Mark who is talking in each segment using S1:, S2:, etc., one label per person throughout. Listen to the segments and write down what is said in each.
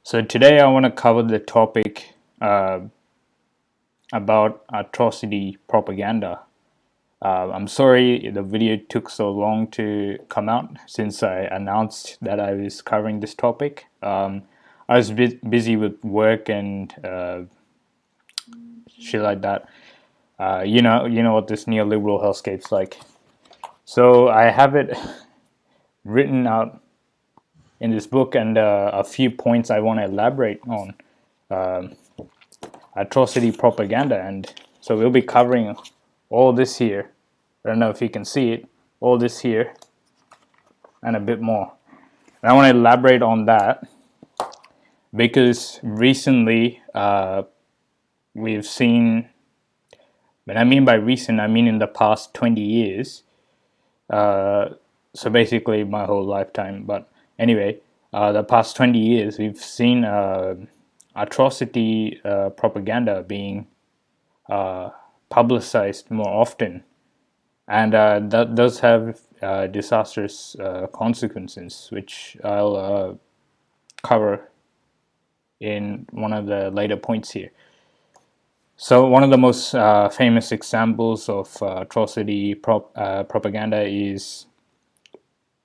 S1: So today I want to cover the topic about atrocity propaganda. I'm sorry the video took so long to come out since I announced that I was covering this topic. I was busy with work and shit like that. You know what this neoliberal hellscape's like. So I have it written out in this book, and a few points I want to elaborate on. Atrocity propaganda, and so we'll be covering all this here. I don't know if you can see it, all this here and a bit more, and I want to elaborate on that because recently we've seen, when I mean by recent, I mean in the past 20 years, so basically my whole lifetime, but anyway, the past 20 years we've seen atrocity propaganda being publicized more often, and that does have disastrous consequences, which I'll cover in one of the later points here. So one of the most famous examples of atrocity propaganda is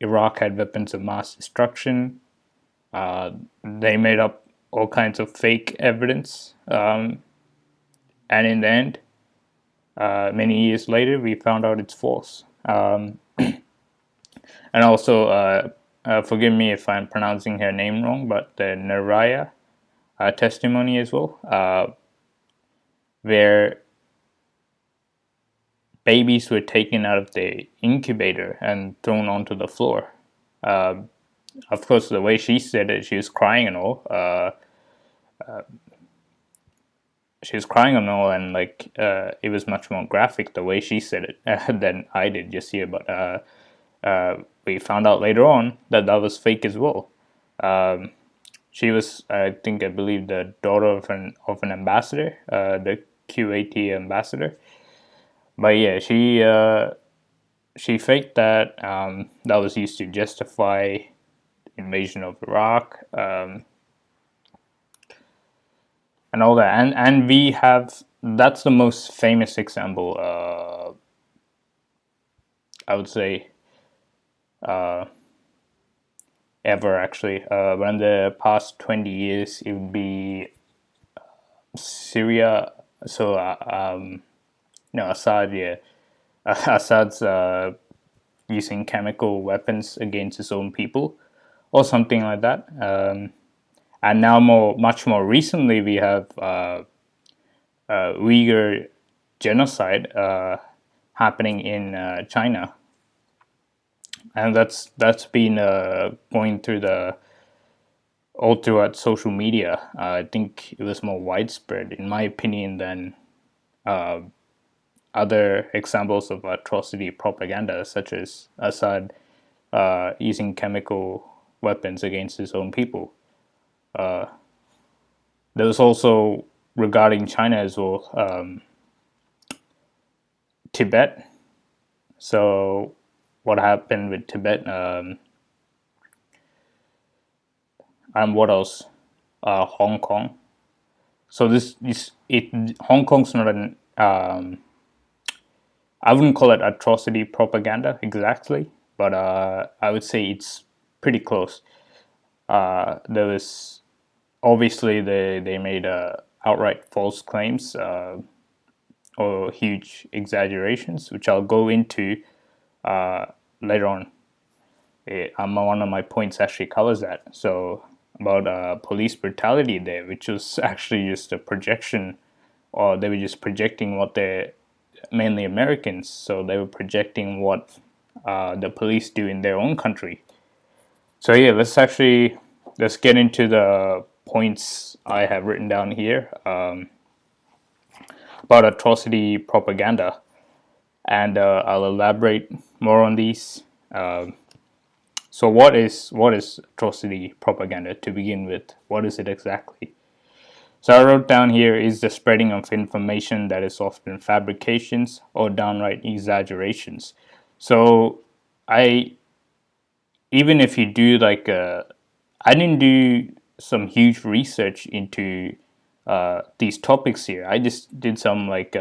S1: Iraq had weapons of mass destruction. They made up all kinds of fake evidence, and in the end, many years later, we found out it's false. And also, forgive me if I'm pronouncing her name wrong, but the Naraya testimony as well, where babies were taken out of the incubator and thrown onto the floor. Of course, the way she said it, she was crying and all. She was crying and all, and like it was much more graphic the way she said it than I did just here. But we found out later on that that was fake as well. She was, I believe, the daughter of an ambassador, the Kuwaiti ambassador. But yeah, she faked that. That was used to justify invasion of Iraq, and all that. And we have, that's the most famous example. I would say. Ever actually, but in the past 20 years, it would be Syria. So, no, Assad, yeah. Assad's using chemical weapons against his own people, or something like that. And now, much more recently, we have Uyghur genocide happening in China, and that's been going through all throughout social media. I think it was more widespread, in my opinion, than other examples of atrocity propaganda, such as Assad using chemical weapons against his own people. There was also, regarding China as well, Tibet. So what happened with Tibet, and what else? Hong Kong. So Hong Kong's not an, I wouldn't call it atrocity propaganda exactly, but I would say it's pretty close. There was, obviously, they made outright false claims, or huge exaggerations, which I'll go into later on. One of my points actually covers that. So about police brutality there, which was actually just a projection, or they were just projecting what they're, mainly Americans, so they were projecting what the police do in their own country. So yeah, let's get into the points I have written down here about atrocity propaganda, and I'll elaborate more on these. So what is atrocity propaganda to begin with? What is it exactly? So I wrote down here is the spreading of information that is often fabrications or downright exaggerations. So even if you do I didn't do some huge research into these topics here. I just did some like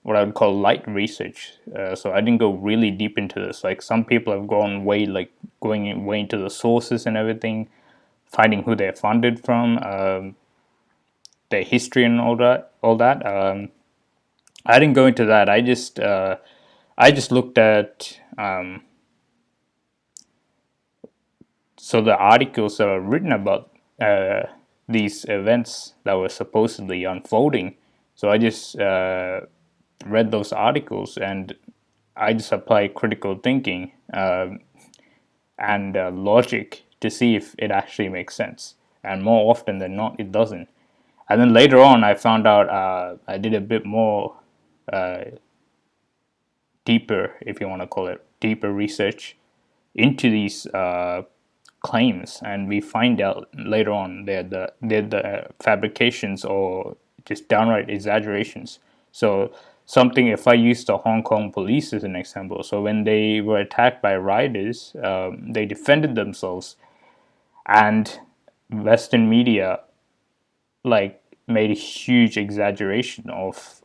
S1: what I would call light research. So I didn't go really deep into this. Like some people have gone way into the sources and everything, finding who they're funded from, their history and all that. I didn't go into that. I just looked at so the articles that were written about these events that were supposedly unfolding. So I just read those articles and I just apply critical thinking and logic to see if it actually makes sense. And more often than not, it doesn't. And then later on, I found out I did a bit more deeper, if you want to call it, deeper research into these claims, and we find out later on they're the fabrications or just downright exaggerations. So something, if I use the Hong Kong police as an example, so when they were attacked by rioters, they defended themselves, and Western media like made a huge exaggeration of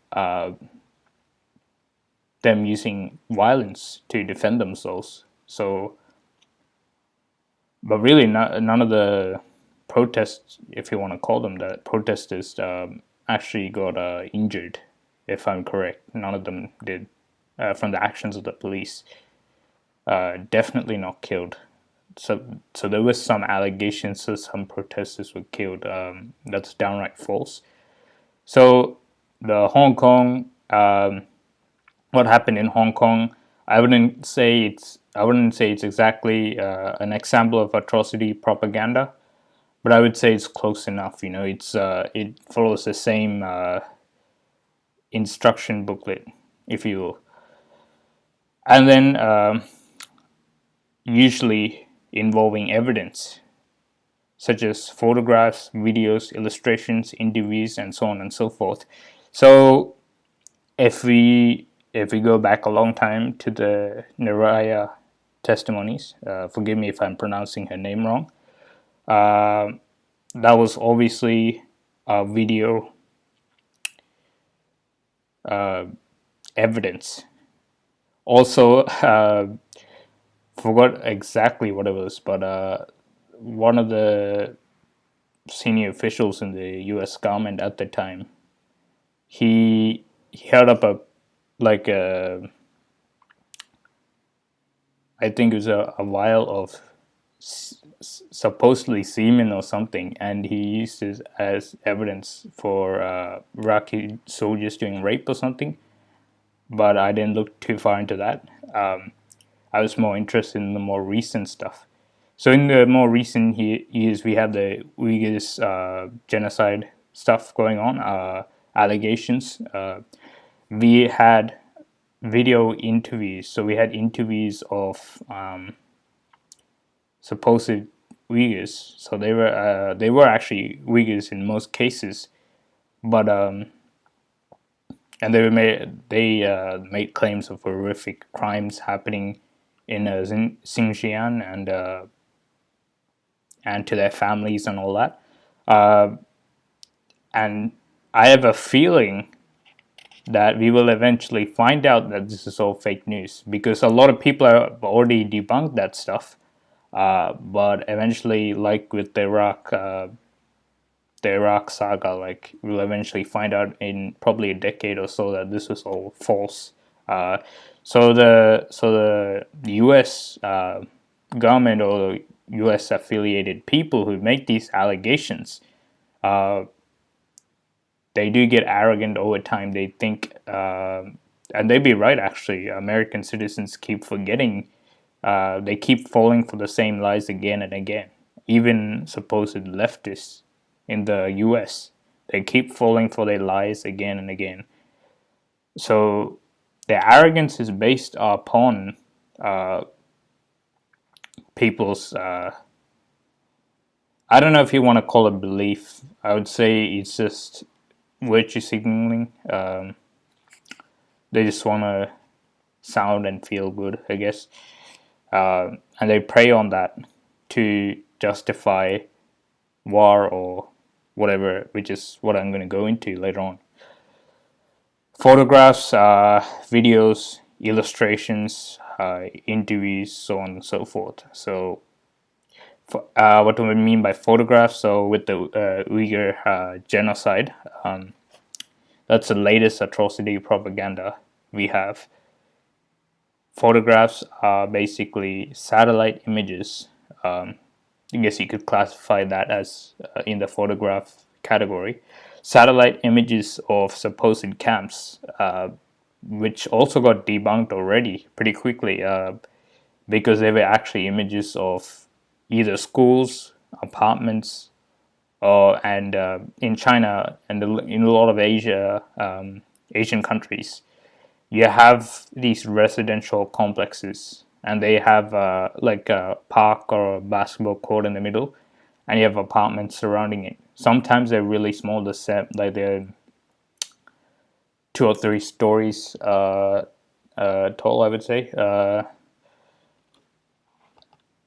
S1: them using violence to defend themselves. So, but really, none of the protests, if you want to call them that, protesters actually got injured, if I'm correct. None of them did from the actions of the police. Definitely not killed. So there was some allegations that some protesters were killed. That's downright false. So the Hong Kong, what happened in Hong Kong, I wouldn't say it's exactly an example of atrocity propaganda, but I would say it's close enough. You know, it follows the same instruction booklet, if you will, and then usually involving evidence such as photographs, videos, illustrations, interviews, and so on and so forth. So if we go back a long time to the Naraya testimonies, forgive me if I'm pronouncing her name wrong. That was obviously a video evidence. Also, forgot exactly what it was, but one of the senior officials in the U.S. government at the time, he held up I think it was a vial of supposedly semen or something, and he used it as evidence for Iraqi soldiers doing rape or something. But I didn't look too far into that. I was more interested in the more recent stuff. So in the more recent years, we have the Uyghurs genocide stuff going on, allegations. We had video interviews. So we had interviews of supposed Uyghurs. So they were actually Uyghurs in most cases, but and they made claims of horrific crimes happening in Xinjiang and to their families and all that. And I have a feeling that we will eventually find out that this is all fake news, because a lot of people have already debunked that stuff. But eventually, like with the Iraq saga, like we'll eventually find out in probably a decade or so that this was all false. So the U.S. Government or U.S. affiliated people who make these allegations, they do get arrogant over time. They think, and they'd be right actually. American citizens keep forgetting. They keep falling for the same lies again and again. Even supposed leftists in the U.S., they keep falling for their lies again and again. So their arrogance is based upon people's I don't know if you want to call it belief. I would say it's just virtue signaling. They just want to sound and feel good, I guess, and they prey on that to justify war or whatever, which is what I'm going to go into later on. Photographs, videos, illustrations, interviews, so on and so forth. So what do I mean by photographs? So with the Uyghur genocide, that's the latest atrocity propaganda we have. Photographs are basically satellite images. I guess you could classify that as in the photograph category. Satellite images of supposed camps, which also got debunked already pretty quickly because they were actually images of either schools, apartments, and in China and in a lot of Asian countries, you have these residential complexes, and they have like a park or a basketball court in the middle, and you have apartments surrounding it. Sometimes they're really small, like they're 2 or 3 stories tall, I would say.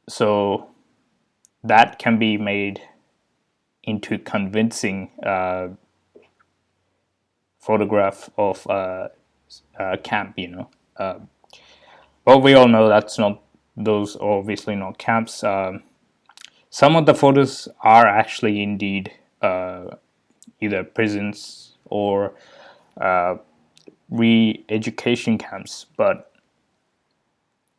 S1: So that can be made into convincing photograph of camp, But we all know those are obviously not camps. Some of the photos are actually indeed either prisons or re-education camps, but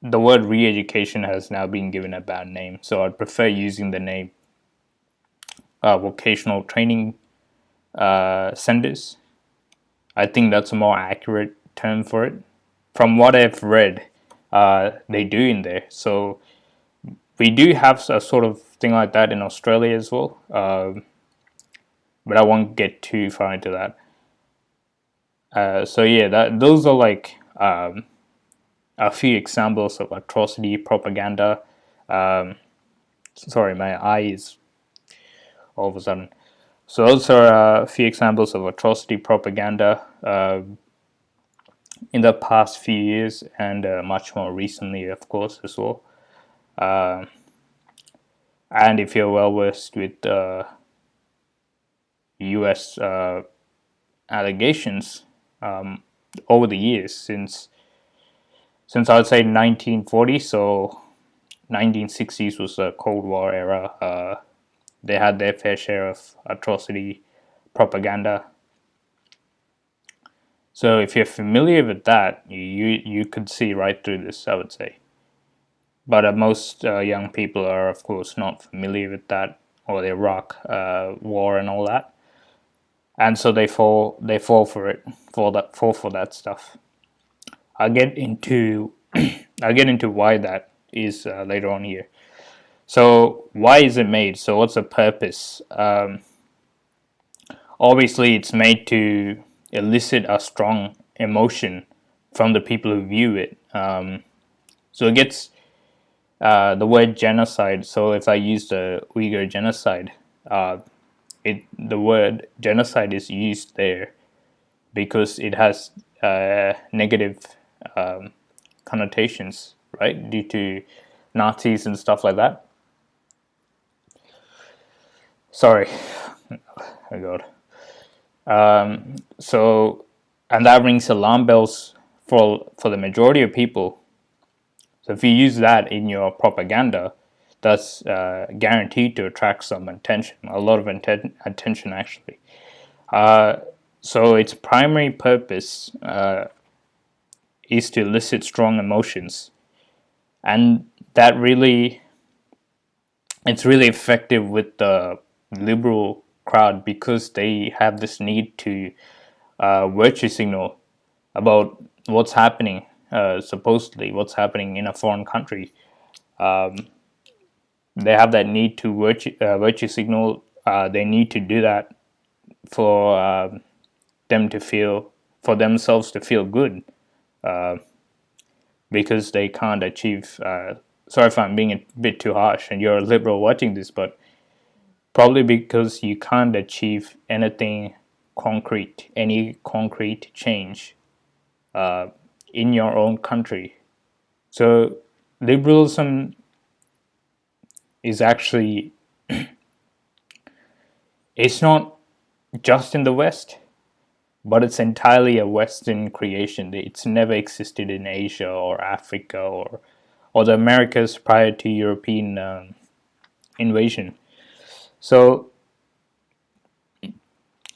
S1: the word re-education has now been given a bad name, so I'd prefer using the name vocational training centers. I think that's a more accurate term for it. From what I've read, they do in there. So we do have a sort of thing like that in Australia as well, but I won't get too far into that. So yeah, those are like a few examples of atrocity propaganda. Sorry, my eye is all of a sudden. So those are a few examples of atrocity propaganda in the past few years, and much more recently, of course, as well. And if you're well versed with U.S. Allegations over the years, since I would say 1940, so 1960s was the Cold War era. They had their fair share of atrocity propaganda. So if you're familiar with that, you could see right through this, I would say. But most young people are, of course, not familiar with that, or the Iraq war and all that, and so they fall for it, fall for that stuff. I'll get into why that is later on here. So why is it made? So what's the purpose? Obviously, it's made to elicit a strong emotion from the people who view it. So it gets the word genocide. So if I use the Uyghur genocide, the word genocide is used there because it has negative connotations, right, due to Nazis and stuff like that. Sorry, oh god. So, and that rings alarm bells for the majority of people. So if you use that in your propaganda, that's guaranteed to attract some attention, a lot of attention actually. So its primary purpose is to elicit strong emotions, and it's really effective with the liberal crowd because they have this need to virtue signal about what's happening, supposedly what's happening in a foreign country. They have that need to virtue signal. They need to do that for for themselves to feel good, because they can't achieve. Sorry if I'm being a bit too harsh, and you're a liberal watching this, but probably because you can't achieve anything concrete, any concrete change in your own country. So liberalism is actually, it's not just in the West, but it's entirely a Western creation. It's never existed in Asia or Africa or the Americas prior to European invasion. So,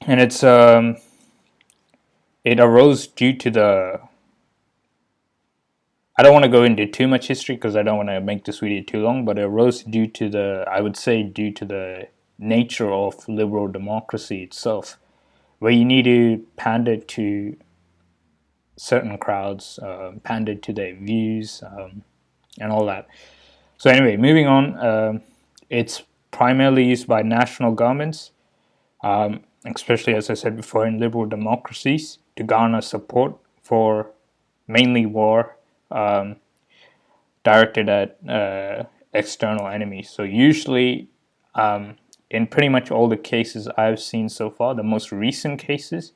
S1: and it arose due to the. I don't want to go into too much history because I don't want to make this video too long, but it arose due to the, I would say, due to the nature of liberal democracy itself, where you need to pander to certain crowds, pander to their views, and all that. So anyway, moving on, it's primarily used by national governments, especially as I said before, in liberal democracies, to garner support for mainly war directed at external enemies. So usually, in pretty much all the cases I've seen so far, the most recent cases,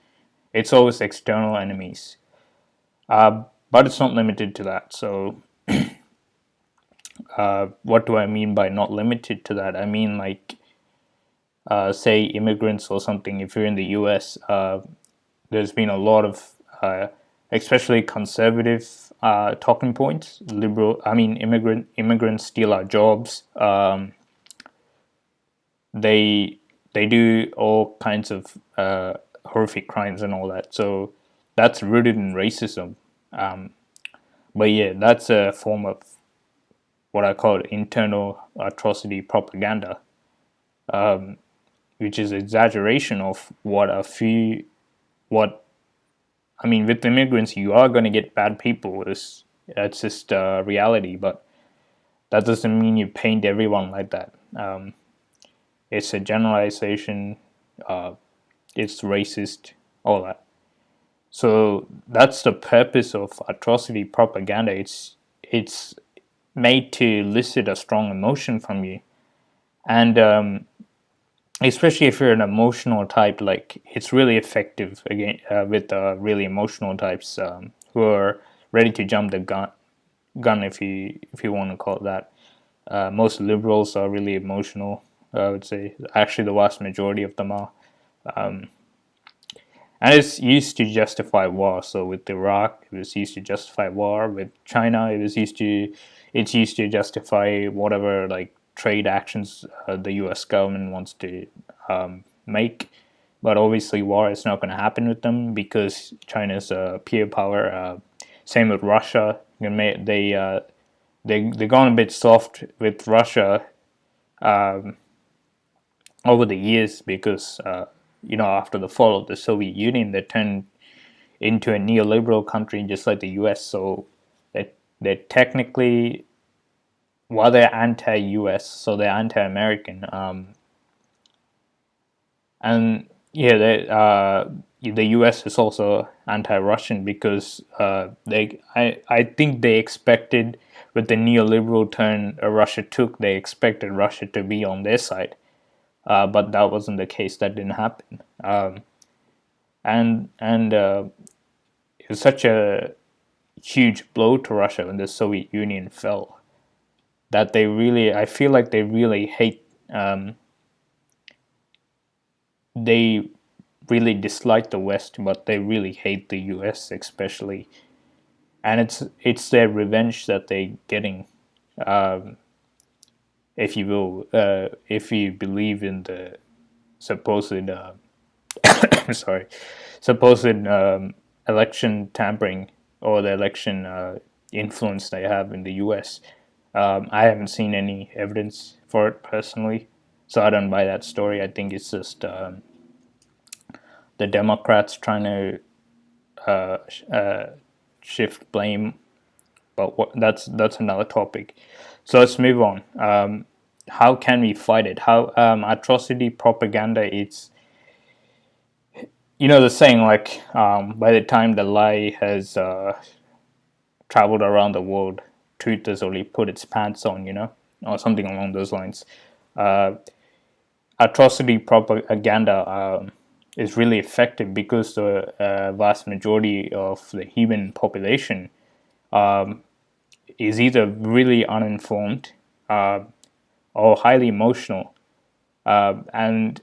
S1: it's always external enemies. But it's not limited to that. So what do I mean by not limited to that? I mean, like, say immigrants or something. If you're in the U.S., there's been a lot of, especially conservative talking points. Immigrants steal our jobs. They do all kinds of horrific crimes and all that. So that's rooted in racism. But yeah, that's a form of what I call internal atrocity propaganda, which is exaggeration of what with immigrants you are going to get bad people. That's just reality, but that doesn't mean you paint everyone like that. It's a generalization. It's racist, all that. So that's the purpose of atrocity propaganda. It's made to elicit a strong emotion from you, and especially if you're an emotional type, like it's really effective again with really emotional types who are ready to jump the gun, if you want to call it that. Most liberals are really emotional. I would say actually the vast majority of them are, and it's used to justify war. So with Iraq, it was used to justify war. With China, it's used to justify whatever like trade actions the U.S. government wants to make. But obviously, war is not going to happen with them because China's a peer power. Same with Russia. They've gone a bit soft with Russia over the years because after the fall of the Soviet Union, they turned into a neoliberal country just like the U.S. So they're technically, while they're anti-U.S., so they're anti-American. And yeah, the U.S. is also anti-Russian because I think they expected, with the neoliberal turn Russia took, they expected Russia to be on their side, but that wasn't the case. That didn't happen, and it was such a huge blow to Russia when the Soviet Union fell that I feel like they really hate. They really dislike the West, but they really hate the U.S. especially, and it's their revenge that they're getting, if you will, if you believe in the supposed sorry, supposed election tampering or the election influence they have in the U.S. I haven't seen any evidence for it personally, so I don't buy that story. I think it's just the Democrats trying to shift blame, but that's another topic. So let's move on. How can we fight it? How atrocity propaganda? It's the saying, like, by the time the lie has traveled around the world, truth has already put its pants on, or something along those lines. Atrocity propaganda is really effective because the vast majority of the human population is either really uninformed or highly emotional, and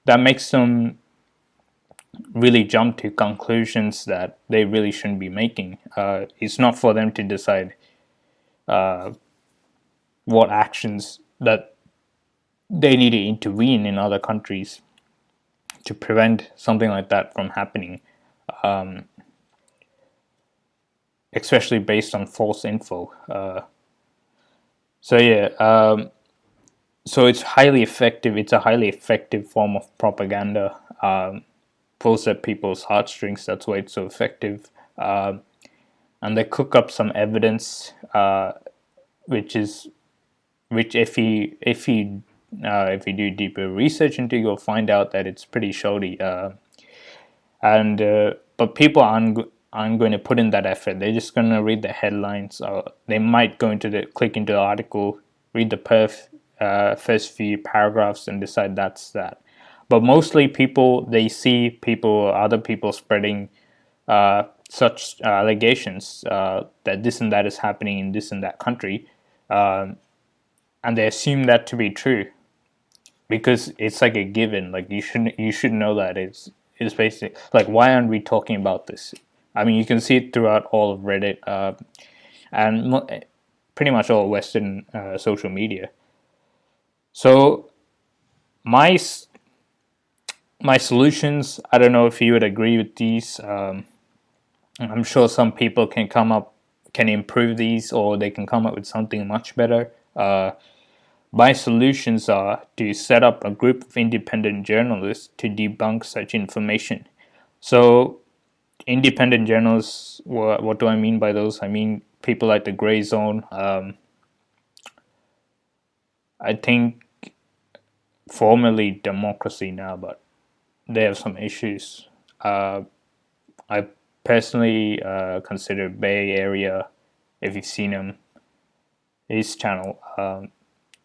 S1: that makes them really jump to conclusions that they really shouldn't be making. It's not for them to decide what actions that they need to intervene in other countries to prevent something like that from happening, especially based on false info. So yeah, so it's highly effective. It's a highly effective form of propaganda. Pulls at people's heartstrings. That's why it's so effective. And they cook up some evidence, which is which if you do deeper research into, you'll find out that it's pretty shoddy. And but people aren't going to put in that effort. They're just going to read the headlines, or they might go into the click into the article, read the first few paragraphs, and decide that's that. But mostly people, they see other people spreading such allegations that this and that is happening in this and that country, and they assume that to be true because it's like a given. Like you should know that it's basically like, why aren't we talking about this? I mean, you can see it throughout all of Reddit, and pretty much all Western social media. So my my solutions, I don't know if you would agree with these. I'm sure some people can improve these, or they can come up with something much better. My solutions are to set up a group of independent journalists to debunk such information. So, independent journalists, what do I mean by those? I mean people like the Gray Zone. I think formerly Democracy now, but they have some issues. I personally consider Bay Area, if you've seen his channel,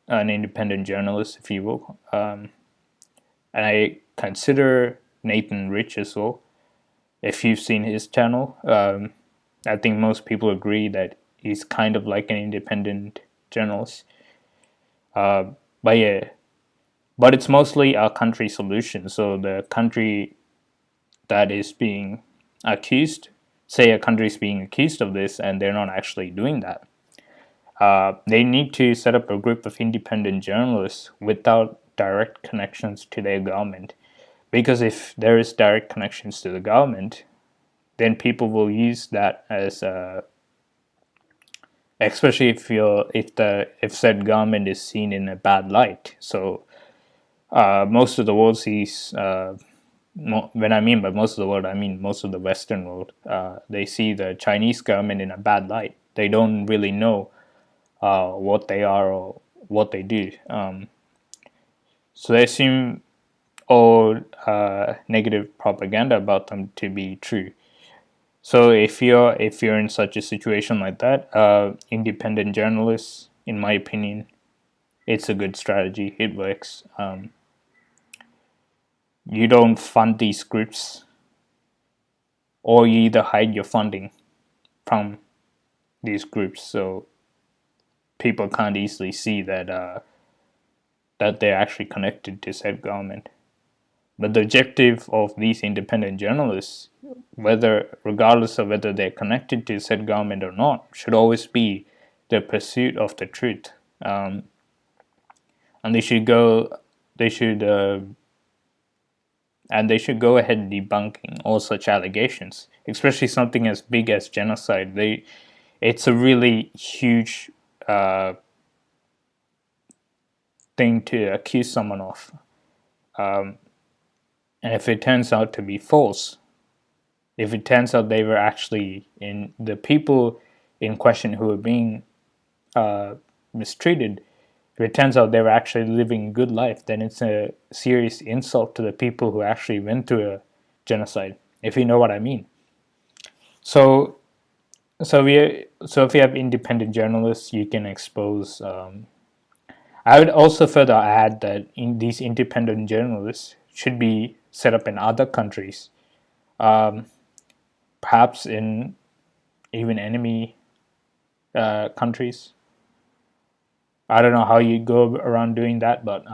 S1: an independent journalist, if you will. And I consider Nathan Rich as well. If you've seen his channel, I think most people agree that he's kind of like an independent journalist. But yeah, but it's mostly a country solution. So the country that is being accused, say a country is being accused of this and they're not actually doing that, they need to set up a group of independent journalists without direct connections to their government. Because if there is direct connections to the government, then people will use that as especially if said government is seen in a bad light. So most of the world sees. When I mean by most of the world, I mean most of the Western world. They see the Chinese government in a bad light. They don't really know what they are or what they do. So they assume all negative propaganda about them to be true. So if you're in such a situation like that, independent journalists, in my opinion, it's a good strategy. It works. You don't fund these groups, or you either hide your funding from these groups, so people can't easily see that they're actually connected to said government. But the objective of these independent journalists, regardless of whether they're connected to said government or not, should always be the pursuit of the truth. And they should, and they should go ahead debunking all such allegations, especially something as big as genocide. It's a really huge thing to accuse someone of. And if it turns out to be false, if it turns out they were actually in the people in question who were being mistreated, if it turns out they were actually living a good life, then it's a serious insult to the people who actually went through a genocide, if you know what I mean. So, so if you have independent journalists, you can expose. I would also further add that these independent journalists should be set up in other countries, perhaps in even enemy countries. I don't know how you go around doing that, but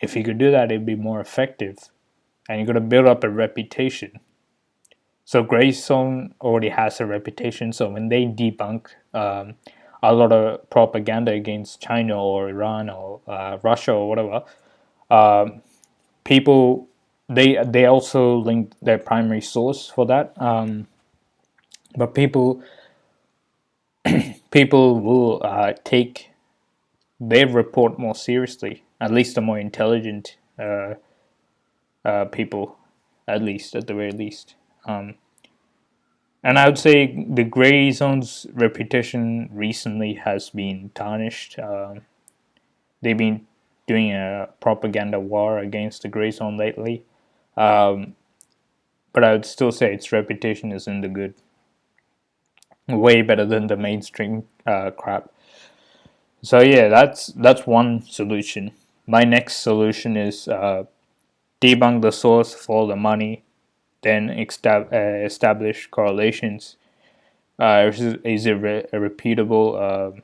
S1: if you could do that, it'd be more effective. And you're gonna build up a reputation. So Grayzone already has a reputation. So when they debunk a lot of propaganda against China or Iran or Russia or whatever, people they also link their primary source for that. But people will take their report more seriously. At least the more intelligent people, at least at the very least. And I would say the gray zone's reputation recently has been tarnished. They've been doing a propaganda war against the gray zone lately. But I would still say its reputation is in the good. Way better than the mainstream crap. So yeah, that's one solution. My next solution is debunk the source, follow the money, then establish correlations. Is it reputable?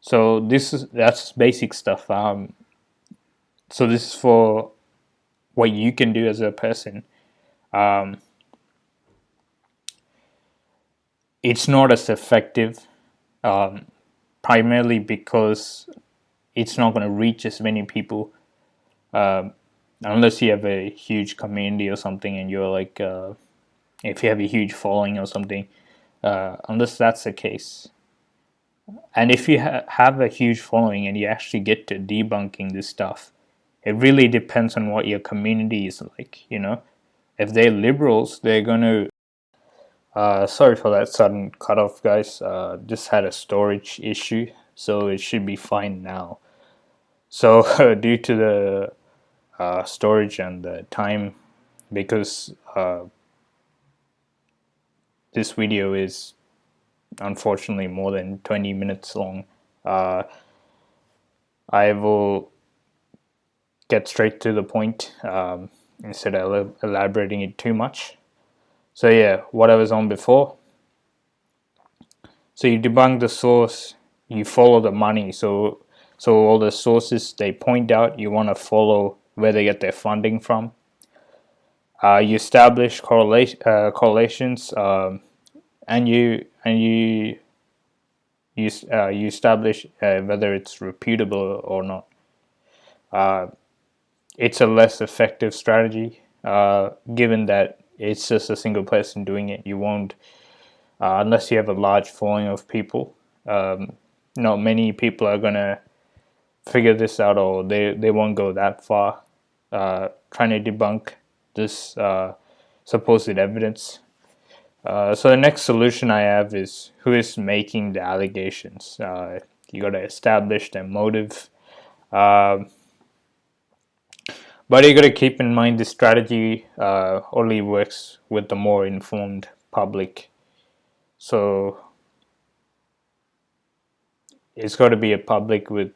S1: So that's basic stuff. So this is for what you can do as a person. It's not as effective, primarily because it's not going to reach as many people, unless you have a huge community or something, and you're like, if you have a huge following or something. Unless that's the case, and if you have a huge following and you actually get to debunking this stuff, it really depends on what your community is like. If they're liberals, they're going to sorry for that sudden cut off, guys. Just had a storage issue, so it should be fine now. So due to the storage and the time, because this video is unfortunately more than 20 minutes long, I will get straight to the point instead of elaborating it too much. So yeah, what I was on before. So you debunk the source, you follow the money. So all the sources they point out, you want to follow where they get their funding from. You establish correlations, and you establish whether it's reputable or not. It's a less effective strategy, given that it's just a single person doing it. You won't, unless you have a large following of people. Not many people are gonna figure this out, or they won't go that far trying to debunk this supposed evidence. So the next solution I have is who is making the allegations. You got to establish their motive, but you got to keep in mind this strategy only works with the more informed public. So it's got to be a public with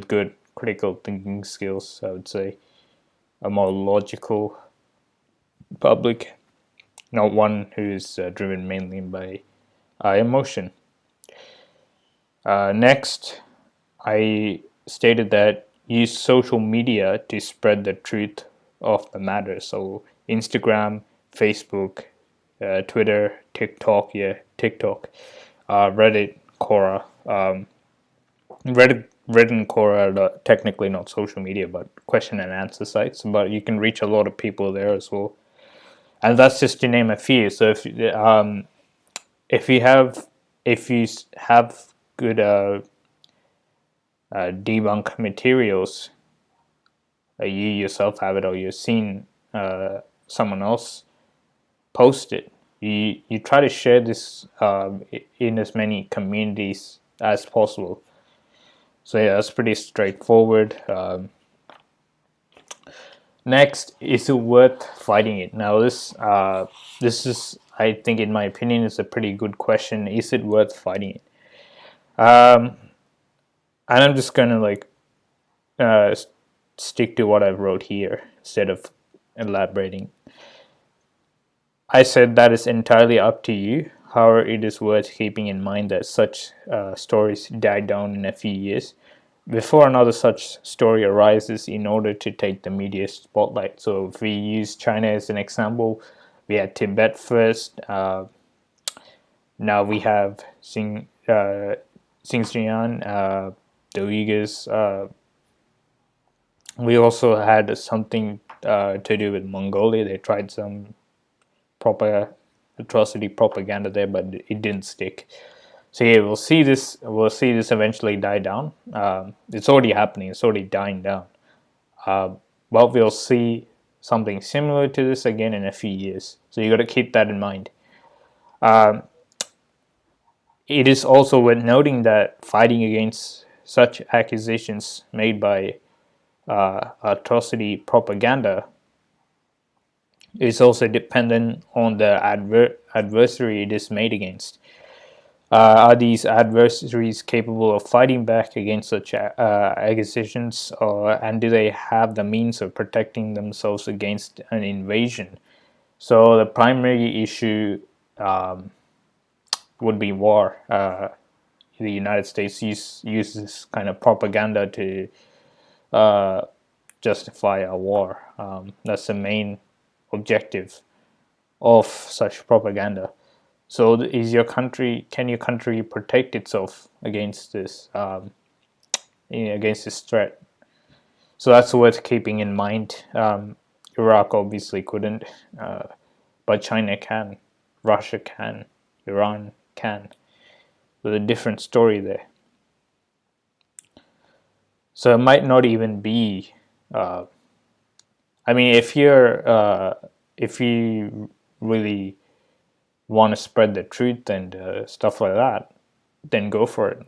S1: good critical thinking skills. I would say a more logical public, not one who is driven mainly by emotion. Next, I stated that use social media to spread the truth of the matter. So Instagram, Facebook, Twitter, TikTok, Reddit, Quora. Reddit and Quora are technically not social media, but question and answer sites. But you can reach a lot of people there as well. And that's just to name a few. So if you have good debunk materials, you yourself have it or you've seen someone else post it, you try to share this in as many communities as possible. So yeah, that's pretty straightforward. Next, is it worth fighting it? Now this is, I think, in my opinion, is a pretty good question. Is it worth fighting it? And I'm just gonna stick to what I wrote here instead of elaborating. I said that is entirely up to you However, it is worth keeping in mind that such stories die down in a few years before another such story arises in order to take the media spotlight. So if we use China as an example, we had Tibet first. Now we have Xinjiang, the Uyghurs. We also had something to do with Mongolia. They tried some proper atrocity propaganda there, but it didn't stick. So yeah, we'll see this. We'll see this eventually die down. It's already happening. It's already dying down. But we'll see something similar to this again in a few years. So you got to keep that in mind. It is also worth noting that fighting against such accusations made by atrocity propaganda is also dependent on the adversary it is made against. Are these adversaries capable of fighting back against such accusations, and do they have the means of protecting themselves against an invasion? So the primary issue would be war. The United States uses kind of propaganda to justify a war. That's the main objective of such propaganda. So, can your country protect itself against this, against this threat? So that's worth keeping in mind. Iraq obviously couldn't, but China can, Russia can, Iran can. There's a different story there. So it might not even be. I mean, if you really want to spread the truth and stuff like that, then go for it.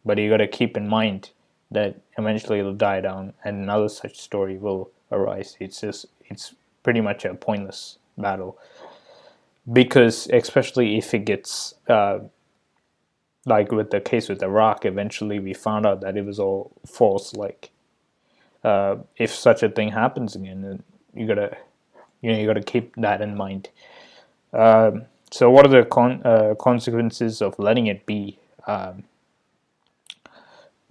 S1: But you got to keep in mind that eventually it'll die down, and another such story will arise. It's pretty much a pointless battle, because especially if it gets like with the case with Iraq, eventually we found out that it was all false. If such a thing happens again, then you gotta keep that in mind. So what are the consequences of letting it be? A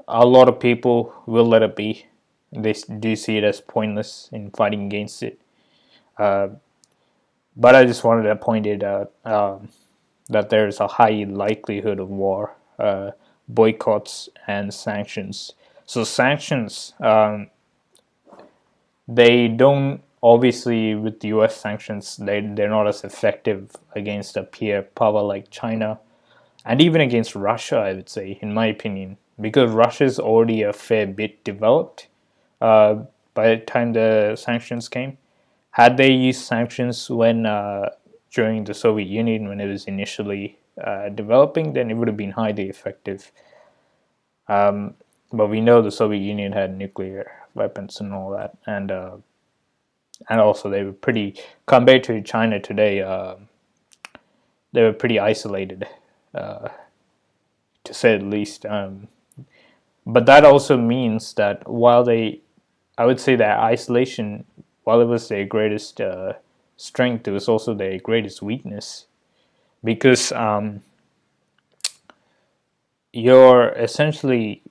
S1: lot of people will let it be. They do see it as pointless in fighting against it. But I just wanted to point it out that there is a high likelihood of war, boycotts, and sanctions. So sanctions, they don't, obviously with US sanctions, they're not as effective against a peer power like China, and even against Russia, I would say, in my opinion, because Russia's already a fair bit developed by the time the sanctions came. Had they used sanctions when during the Soviet Union, when it was initially developing, then it would have been highly effective. But we know the Soviet Union had nuclear weapons and all that, and also they were pretty, compared to China today, they were pretty isolated, to say the least. But that also means that I would say that isolation, while it was their greatest strength, it was also their greatest weakness, because you're essentially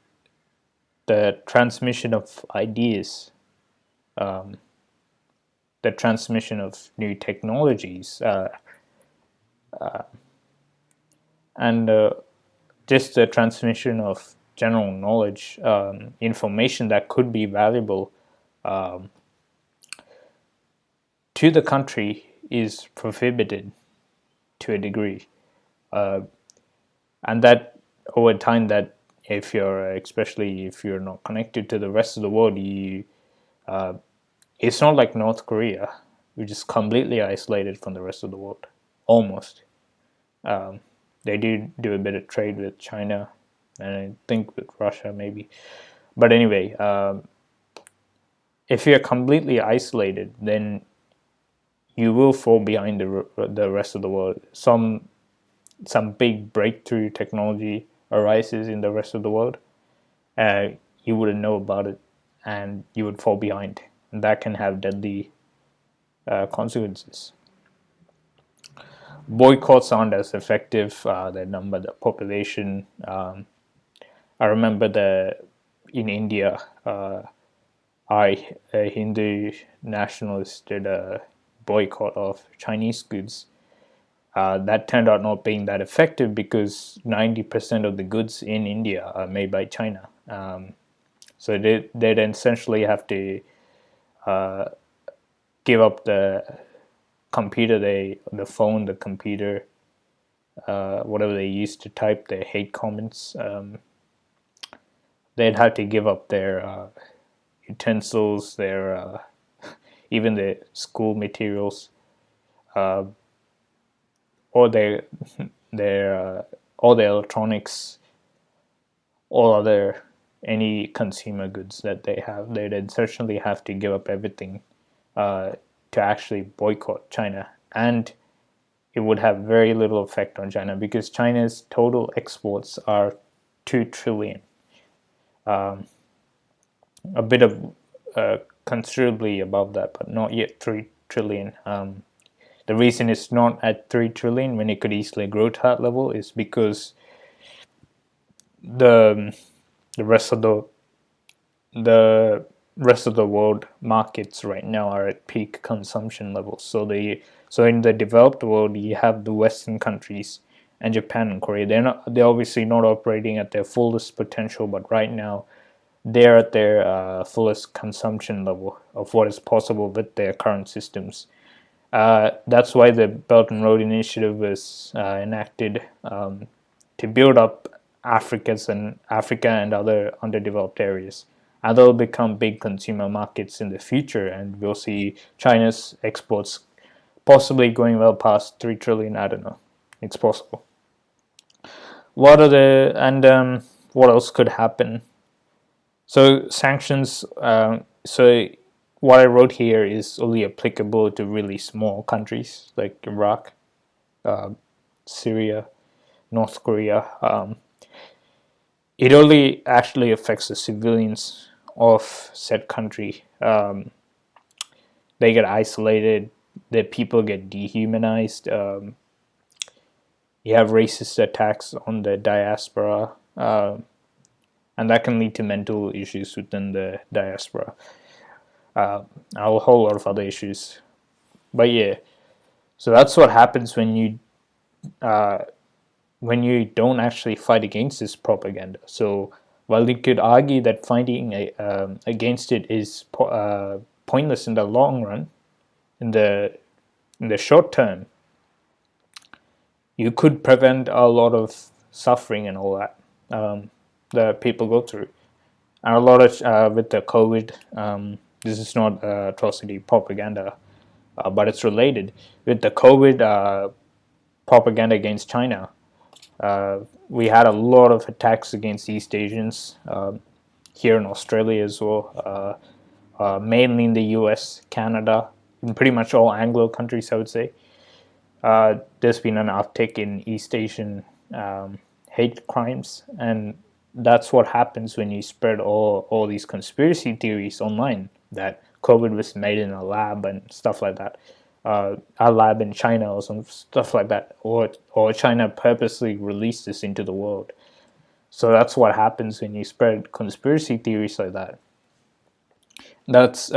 S1: the transmission of ideas, the transmission of new technologies, and just the transmission of general knowledge, information that could be valuable to the country is prohibited to a degree, and that over time, that especially if you're not connected to the rest of the world, it's not like North Korea, which is completely isolated from the rest of the world, almost. They do a bit of trade with China, and I think with Russia maybe. But anyway, if you're completely isolated, then you will fall behind the rest of the world. Some big breakthrough technology arises in the rest of the world, you wouldn't know about it, and you would fall behind, and that can have deadly consequences. boycotts aren't as effective. They number the population. I remember in India, a Hindu nationalist did a boycott of Chinese goods. That turned out not being that effective because 90% of the goods in India are made by China. So they'd essentially have to give up the computer, the phone, the computer, whatever they used to type their hate comments. They'd have to give up their utensils, their even their school materials, or their all the electronics, all other any consumer goods that they have. They'd essentially have to give up everything to actually boycott China, and it would have very little effect on China because China's total exports are 2 trillion, a bit of considerably above that, but not yet 3 trillion. The reason it's not at 3 trillion when it could easily grow to that level is because the rest of the rest of the world markets right now are at peak consumption levels. So in the developed world, you have the Western countries and Japan and Korea. They're obviously not operating at their fullest potential, but right now they're at their fullest consumption level of what is possible with their current systems. That's why the Belt and Road Initiative was enacted to build up Africa and other underdeveloped areas, and they'll become big consumer markets in the future. And we'll see China's exports possibly going well past 3 trillion. I don't know. It's possible. What else could happen? So sanctions. So what I wrote here is only applicable to really small countries like Iraq, Syria, North Korea. It only actually affects the civilians of said country. They get isolated. The people get dehumanized. You have racist attacks on the diaspora, and that can lead to mental issues within the diaspora. A whole lot of other issues. But yeah, so that's what happens when you don't actually fight against this propaganda. So while you could argue that fighting against it is pointless in the long run, in the short term, you could prevent a lot of suffering and all that that people go through. And a lot of with the COVID, this is not atrocity propaganda, but it's related with the COVID propaganda against China. We had a lot of attacks against East Asians here in Australia as well, mainly in the US, Canada, in pretty much all Anglo countries, I would say. There's been an uptick in East Asian hate crimes, and that's what happens when you spread all these conspiracy theories online that COVID was made in a lab and stuff like that. A lab in China or some stuff like that, or China purposely released this into the world. So that's what happens when you spread conspiracy theories like that. That's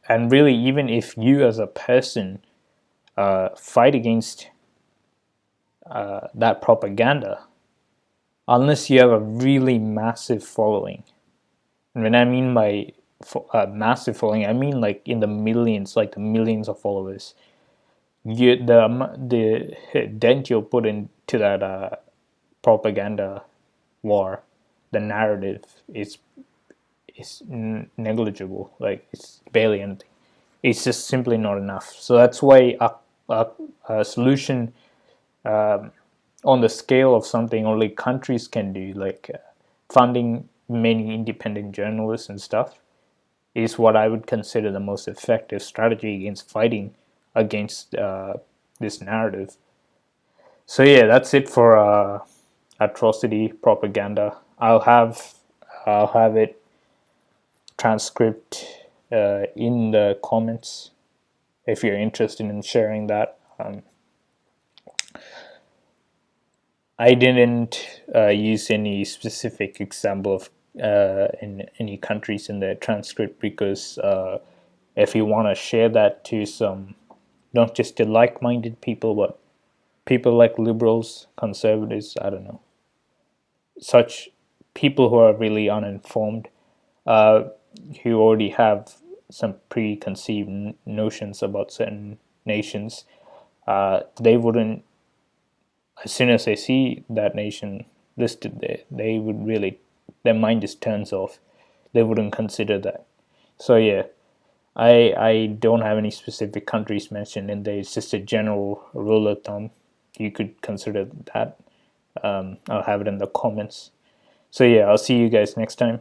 S1: and really, even if you as a person fight against that propaganda, unless you have a really massive following, and when I mean by massive following, I mean like in the millions, like the millions of followers. The dent you'll put into that propaganda war, the narrative is negligible. Like it's barely anything. It's just simply not enough. So that's why a solution on the scale of something only countries can do, like funding many independent journalists and stuff, is what I would consider the most effective strategy against fighting against this narrative. So yeah, that's it for atrocity propaganda. I'll have it transcript in the comments. if you're interested in sharing that. I didn't use any specific example of in any countries in the transcript because if you want to share that to some, not just to like-minded people, but people like liberals, conservatives, I don't know, such people who are really uninformed, uh, who already have some preconceived notions about certain nations, they wouldn't, as soon as they see that nation listed there, they would really, their mind just turns off. They wouldn't consider that. So yeah, I don't have any specific countries mentioned in there. It's just a general rule of thumb. You could consider that. I'll have it in the comments. So yeah, I'll see you guys next time.